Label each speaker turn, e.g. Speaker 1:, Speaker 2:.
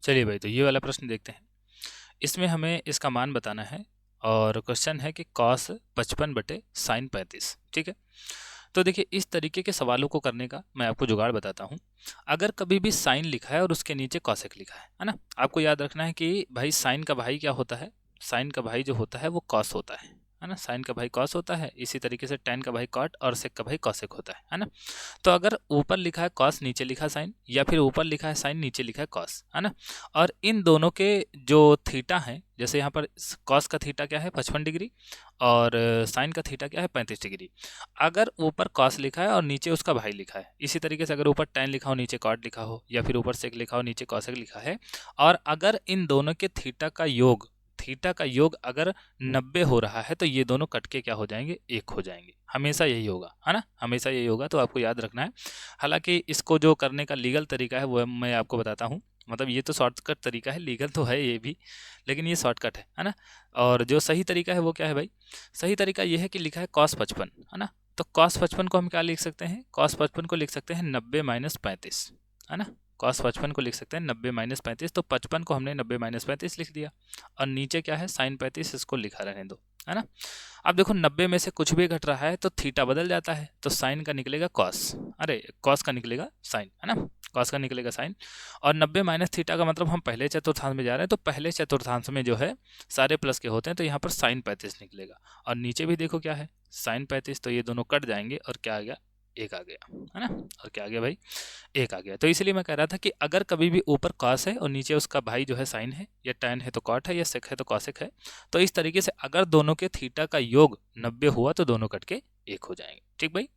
Speaker 1: चलिए भाई, तो ये वाला प्रश्न देखते हैं। इसमें हमें इसका मान बताना है और क्वेश्चन है कि कॉस 55 बटे साइन 35। ठीक है, तो देखिए इस तरीके के सवालों को करने का मैं आपको जुगाड़ बताता हूँ। अगर कभी भी साइन लिखा है और उसके नीचे कॉसेक लिखा है ना, आपको याद रखना है कि भाई साइन का भाई क्या होता है, साइन का भाई जो होता है वो कॉस होता है ना, साइन का भाई कॉस होता है। इसी तरीके से टेन का भाई कॉट और सेक का भाई कॉसेक होता है ना। तो अगर ऊपर लिखा है कॉस नीचे लिखा है साइन, या फिर ऊपर लिखा है साइन नीचे लिखा है कॉस, है ना, और इन दोनों के जो थीटा है, जैसे यहाँ पर कॉस का थीटा क्या है 55 डिग्री और साइन का थीटा क्या है 35 डिग्री। अगर ऊपर कॉस लिखा है और नीचे उसका भाई लिखा है, इसी तरीके से अगर ऊपर टेन लिखा हो नीचे कॉट लिखा हो, या फिर ऊपर सेक लिखा हो नीचे कॉसेक लिखा है, और अगर इन दोनों के थीटा का योग अगर 90 हो रहा है, तो ये दोनों कट के क्या हो जाएंगे, एक हो जाएंगे। हमेशा यही होगा, है ना, हमेशा यही होगा, तो आपको याद रखना है। हालांकि इसको जो करने का लीगल तरीका है वो मैं आपको बताता हूँ। मतलब ये तो शॉर्टकट तरीका है, लीगल तो है ये भी, लेकिन ये शॉर्टकट है ना। और जो सही तरीका है वो क्या है भाई, सही तरीका ये है कि लिखा है कॉस 55, है ना, तो कॉस 55 को हम क्या लिख सकते हैं, कॉस 55 को लिख सकते हैं 90 माइनस 35, है ना। कॉस 55 को लिख सकते हैं 90 माइनस 35, तो 55 को हमने 90 माइनस 35 लिख दिया, और नीचे क्या है साइन 35, इसको लिखा रहने दो, है ना। अब देखो 90 में से कुछ भी घट रहा है तो थीटा बदल जाता है, तो साइन का निकलेगा कॉस, अरे कॉस का निकलेगा साइन, है ना, कॉस का निकलेगा साइन। और 90 माइनस थीटा का मतलब हम पहले चतुर्थांश में जा रहे हैं, तो पहले चतुर्थांश में जो है सारे प्लस के होते हैं, तो यहाँ पर साइन 35 निकलेगा। और नीचे भी देखो क्या है साइन 35, तो ये दोनों कट जाएंगे और क्या आ गया, एक आ गया, है ना। और क्या आ गया भाई, एक आ गया। तो इसलिए मैं कह रहा था कि अगर कभी भी ऊपर कॉस है और नीचे उसका भाई जो है साइन है, या टैन है तो कॉट है, या सेक है तो कॉसेक है, तो इस तरीके से अगर दोनों के थीटा का योग 90 हुआ तो दोनों कट के एक हो जाएंगे। ठीक भाई।